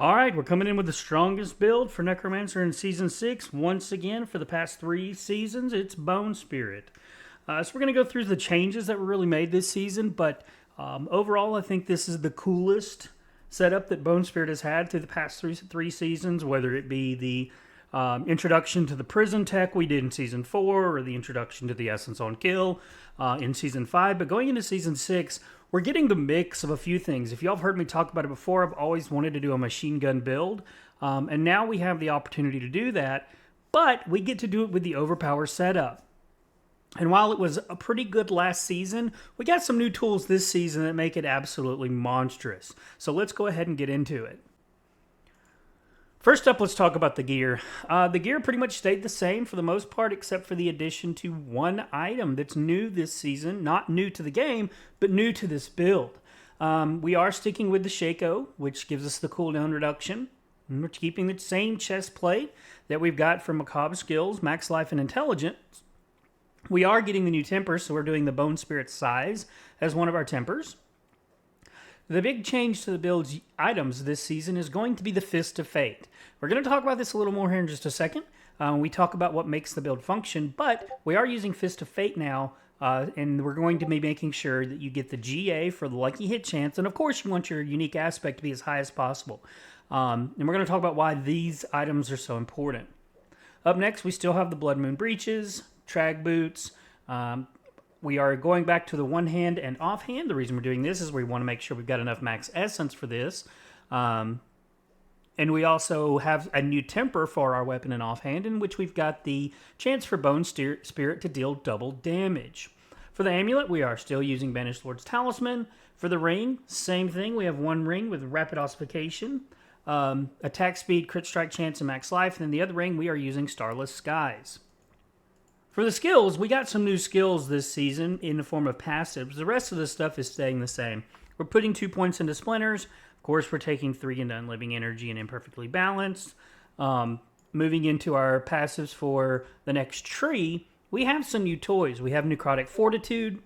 All right, we're coming in with the strongest build for Necromancer in Season 6. Once again, for the past 3 seasons, it's Bone Spirit. So we're going to go through the changes that were really made this season, but overall, I think this is the coolest setup that Bone Spirit has had through the past three seasons, whether it be the introduction to the prison tech we did in Season 4, or the introduction to the Essence on Kill in Season 5. But going into Season 6, we're getting the mix of a few things. If y'all have heard me talk about it before, I've always wanted to do a machine gun build. And now we have the opportunity to do that, but we get to do it with the overpower setup. And while it was a pretty good last season, we got some new tools this season that make it absolutely monstrous. So let's go ahead and get into it. First up, let's talk about the gear. The gear pretty much stayed the same for the most part, except for the addition to one item that's new this season. Not new to the game, but new to this build. We are sticking with the Shaco, which gives us the cooldown reduction. And we're keeping the same chest plate that we've got from Macabre Skills, Max Life, and Intelligence. We are getting the new temper, so we're doing the Bone Spirit size as one of our tempers. The big change to the build's items this season is going to be the Fist of Fate. We're going to talk about this a little more here in just a second. We talk about what makes the build function, but we are using Fist of Fate now, and we're going to be making sure that you get the GA for the lucky hit chance, and of course you want your unique aspect to be as high as possible. And we're going to talk about why these items are so important. Up next, we still have the Blood Moon Breeches, Trag Boots. We are going back to the one hand and off hand. The reason we're doing this is we want to make sure we've got enough max essence for this. And we also have a new temper for our weapon and offhand, in which we've got the chance for Bone Spirit to deal double damage. For the amulet, we are still using Banished Lord's Talisman. For the ring, same thing. We have one ring with rapid ossification, attack speed, crit strike chance, and max life. And then the other ring, we are using Starless Skies. For the skills, we got some new skills this season in the form of passives. The rest of the stuff is staying the same. We're putting 2 points into Splinters. Of course, we're taking 3 into Unliving Energy and Imperfectly Balanced. Moving into our passives for the next tree, we have some new toys. We have Necrotic Fortitude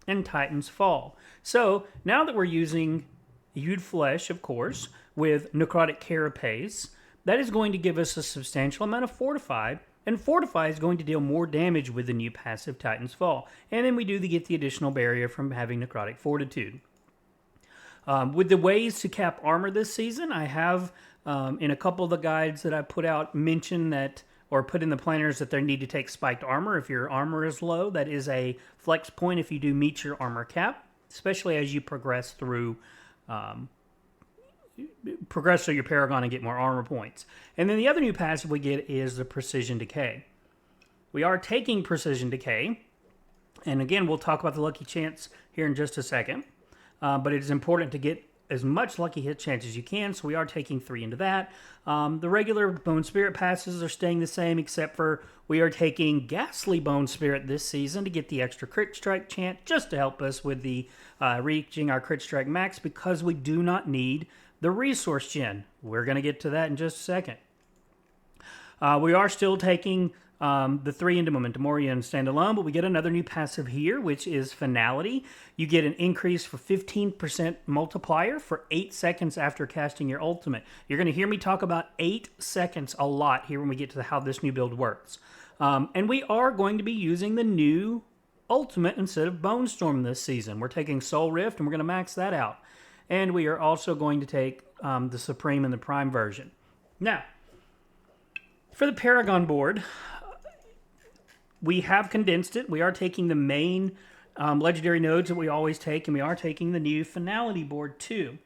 and Titan's Fall. So, now that we're using Hewed Flesh, of course, with Necrotic Carapace, that is going to give us a substantial amount of Fortify. And Fortify is going to deal more damage with the new passive Titan's Fall. And then we do get the additional barrier from having Necrotic Fortitude. With the ways to cap armor this season, I have, in a couple of the guides that I put out, mentioned that, or put in the planners, that they need to take spiked armor if your armor is low. That is a flex point if you do meet your armor cap, especially as you progress through your Paragon and get more armor points. And then the other new passive we get is the Precision Decay. We are taking Precision Decay, and again, we'll talk about the lucky chance here in just a second, but it is important to get as much lucky hit chance as you can, so we are taking 3 into that. The regular Bone Spirit passes are staying the same, except for we are taking Ghastly Bone Spirit this season to get the extra crit strike chance, just to help us with the reaching our crit strike max, because we do not need the resource gen. We're going to get to that in just a second. We are still taking the 3 into Momentum Mori and Standalone, but we get another new passive here, which is Finality. You get an increase for 15% multiplier for 8 seconds after casting your ultimate. You're going to hear me talk about 8 seconds a lot here when we get to how this new build works. And we are going to be using the new ultimate instead of Bone Storm this season. We're taking Soul Rift, and we're going to max that out. And we are also going to take the Supreme and the Prime version. Now, for the Paragon board, we have condensed it. We are taking the main legendary nodes that we always take, and we are taking the new Finality board too.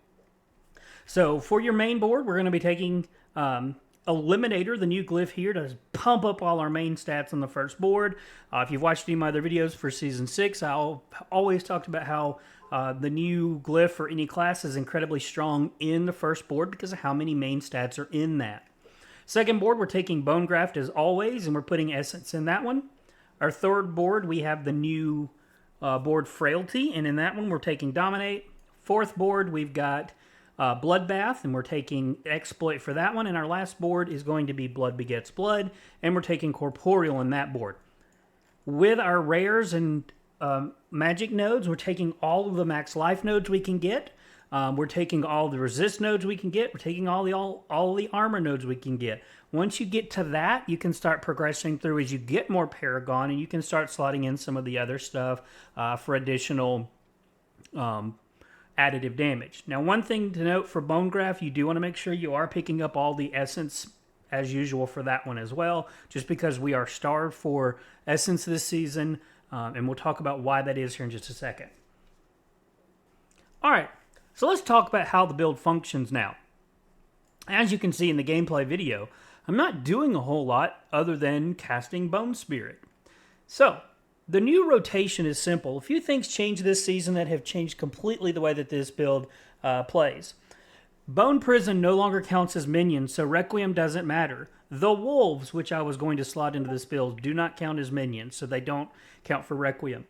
So for your main board, we're going to be taking Eliminator, the new glyph here, to pump up all our main stats on the first board. If you've watched any of my other videos for Season 6, I'll always talked about how the new glyph for any class is incredibly strong in the first board because of how many main stats are in that. Second board, we're taking Bone Graft as always, and we're putting Essence in that one. Our third board, we have the new board Frailty, and in that one, we're taking Dominate. Fourth board, we've got Bloodbath, and we're taking Exploit for that one. And our last board is going to be Blood Begets Blood, and we're taking Corporeal in that board. With our rares and magic nodes, we're taking all of the max life nodes we can get. We're taking all the resist nodes we can get. We're taking all the armor nodes we can get. Once you get to that, you can start progressing through as you get more Paragon, and you can start slotting in some of the other stuff for additional additive damage. Now, one thing to note for Bone Graft, you do want to make sure you are picking up all the essence as usual for that one as well, just because we are starved for essence this season, and we'll talk about why that is here in just a second. All right, so let's talk about how the build functions now. As you can see in the gameplay video, I'm not doing a whole lot other than casting Bone Spirit. So, the new rotation is simple. A few things changed this season that have changed completely the way that this build plays. Bone Prison no longer counts as minions, so Requiem doesn't matter. The Wolves, which I was going to slot into this build, do not count as minions, so they don't count for Requiem.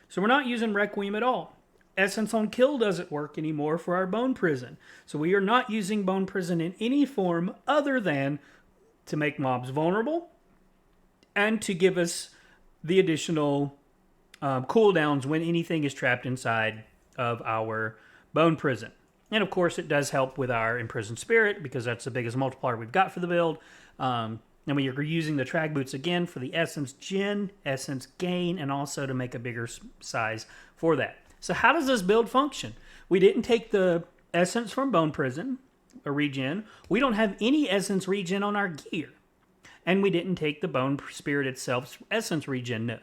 So we're not using Requiem at all. Essence on Kill doesn't work anymore for our Bone Prison. So we are not using Bone Prison in any form other than to make mobs vulnerable and to give us the additional cooldowns when anything is trapped inside of our Bone Prison. And of course, it does help with our Imprisoned Spirit because that's the biggest multiplier we've got for the build. And we are using the Trag Boots again for the Essence Gen, Essence Gain, and also to make a bigger size for that. So how does this build function? We didn't take the Essence from Bone Prison, a regen. We don't have any Essence regen on our gear. And we didn't take the Bone Spirit itself's Essence regen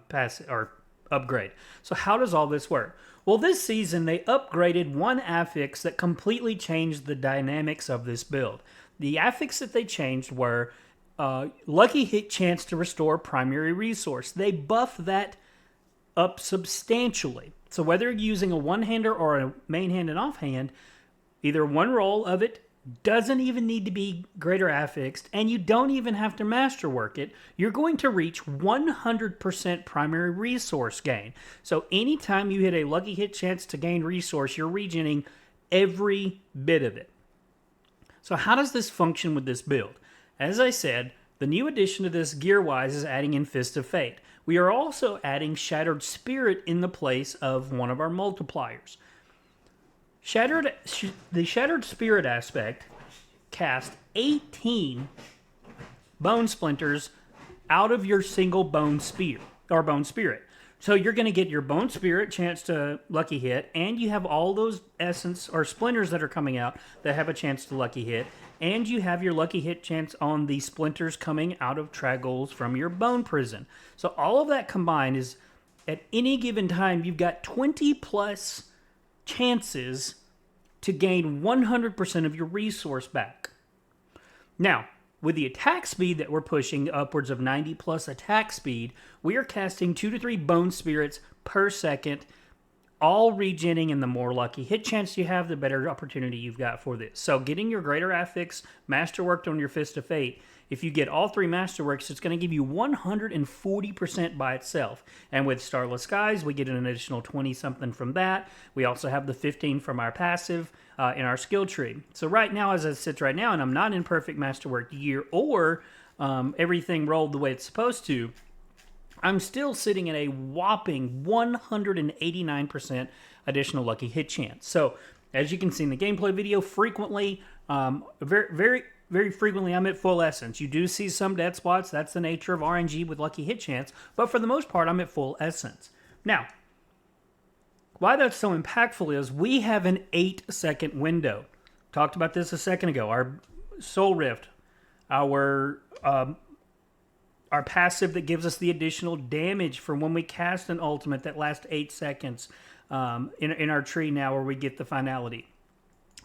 pass or upgrade. So how does all this work? Well, this season they upgraded one affix that completely changed the dynamics of this build. The affix that they changed were Lucky Hit chance to restore primary resource. They buffed that up substantially. So whether you're using a one-hander or a main hand and offhand, either one roll of it doesn't even need to be greater affixed, and you don't even have to masterwork it. You're going to reach 100% primary resource gain. So anytime you hit a Lucky Hit chance to gain resource, you're regening every bit of it. So how does this function with this build? As I said, the new addition to this gear-wise is adding in Fist of Fate. We are also adding Shattered Spirit in the place of one of our multipliers. The Shattered Spirit aspect cast 18 bone splinters out of your single bone spear or bone spirit. So you're going to get your bone spirit chance to lucky hit, and you have all those essence or splinters that are coming out that have a chance to lucky hit, and you have your lucky hit chance on the splinters coming out of Traggols from your bone prison. So all of that combined is at any given time you've got 20 plus chances to gain 100% of your resource back. Now, with the attack speed that we're pushing upwards of 90 plus attack speed, we are casting 2 to 3 bone spirits per second, all regenning, and the more lucky hit chance you have, the better opportunity you've got for this. So getting your greater affix masterworked on your Fist of Fate, if you get all 3 masterworks, it's going to give you 140% by itself. And with Starless Skies, we get an additional 20-something from that. We also have the 15 from our passive in our skill tree. So right now, as it sits right now, and I'm not in perfect masterwork gear or everything rolled the way it's supposed to, I'm still sitting at a whopping 189% additional lucky hit chance. So as you can see in the gameplay video, frequently, very frequently, I'm at full essence. You do see some dead spots. That's the nature of RNG with lucky hit chance. But for the most part, I'm at full essence. Now, why that's so impactful is we have an 8-second window. Talked about this a second ago. Our Soul Rift, our passive that gives us the additional damage from when we cast an ultimate that lasts 8 seconds in our tree now where we get the finality.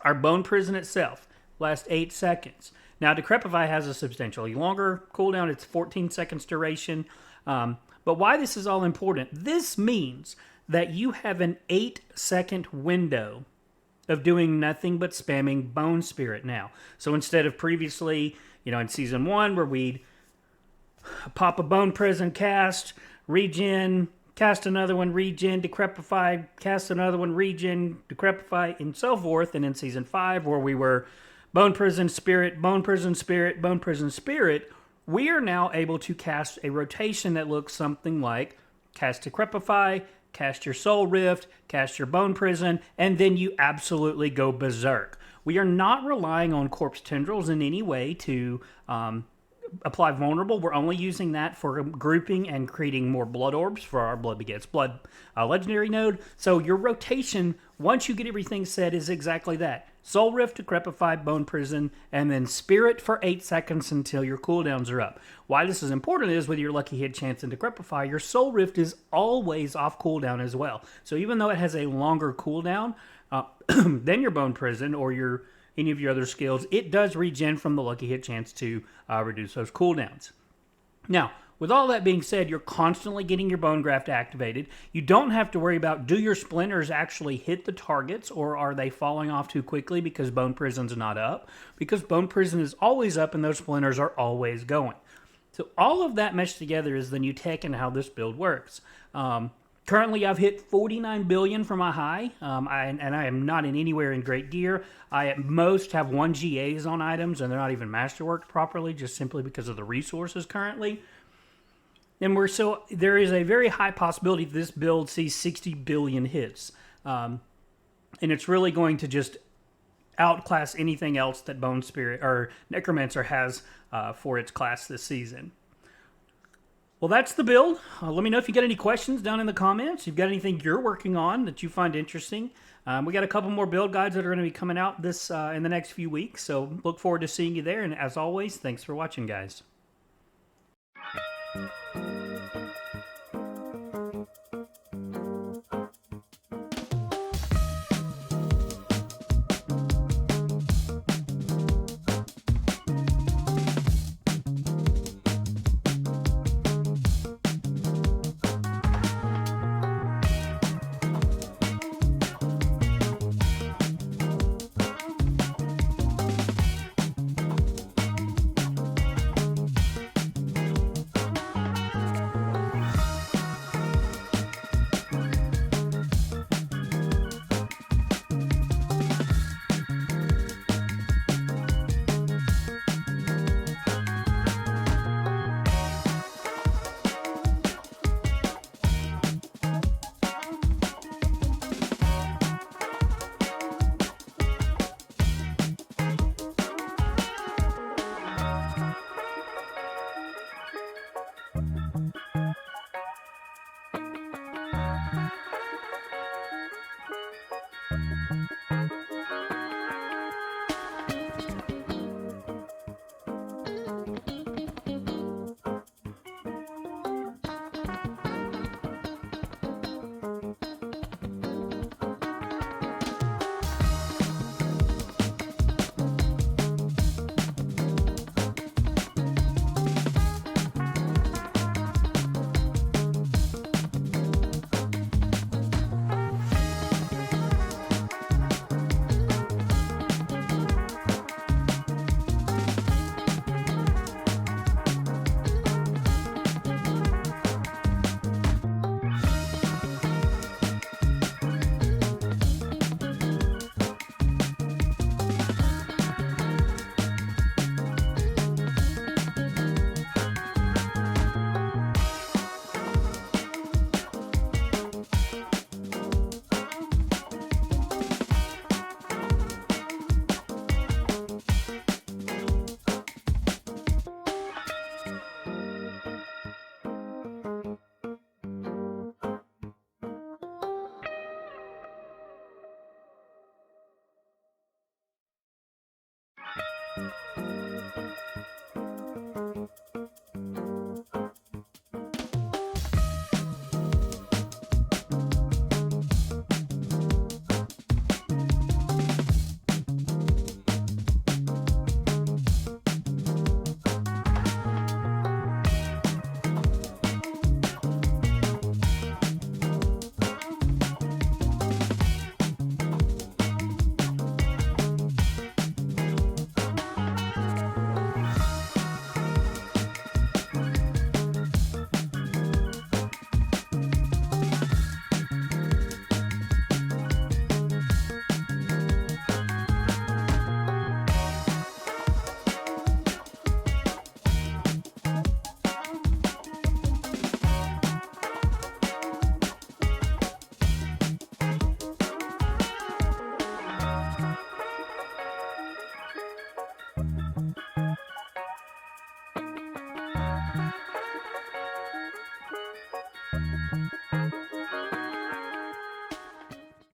Our Bone Prison itself lasts 8 seconds. Now, Decrepify has a substantially longer cooldown. It's 14 seconds duration. But why this is all important, this means that you have an 8-second window of doing nothing but spamming Bone Spirit now. So instead of previously, in Season 1 where we'd pop a Bone Prison cast, regen, cast another one, regen, Decrepify, cast another one, regen, Decrepify, and so forth. And in Season 5 where we were Bone Prison Spirit, Bone Prison Spirit, Bone Prison Spirit, we are now able to cast a rotation that looks something like cast Decrepify, cast your Soul Rift, cast your Bone Prison, and then you absolutely go berserk. We are not relying on Corpse Tendrils in any way to apply Vulnerable. We're only using that for grouping and creating more Blood Orbs for our Blood Begets Blood legendary node. So your rotation, once you get everything set, is exactly that. Soul Rift, Decrepify, Bone Prison, and then Spirit for 8 seconds until your cooldowns are up. Why this is important is with your Lucky Hit chance and Decrepify, your Soul Rift is always off cooldown as well. So even though it has a longer cooldown than your Bone Prison or any of your other skills, it does regen from the Lucky Hit chance to reduce those cooldowns. Now, with all that being said, you're constantly getting your Bone Graft activated. You don't have to worry about, do your splinters actually hit the targets, or are they falling off too quickly because Bone Prison's not up? Because Bone Prison is always up and those splinters are always going. So all of that meshed together is the new tech and how this build works. Currently, I've hit 49 billion for my high, and I am not in anywhere in great gear. I at most have 1 GAs on items, and they're not even masterworked properly, just simply because of the resources currently. And there is a very high possibility that this build sees 60 billion hits. And it's really going to just outclass anything else that Bone Spirit or Necromancer has for its class this season. Well, that's the build. Let me know if you got any questions down in the comments. If you've got anything you're working on that you find interesting. We got a couple more build guides that are going to be coming out in the next few weeks. So look forward to seeing you there. And as always, thanks for watching, guys.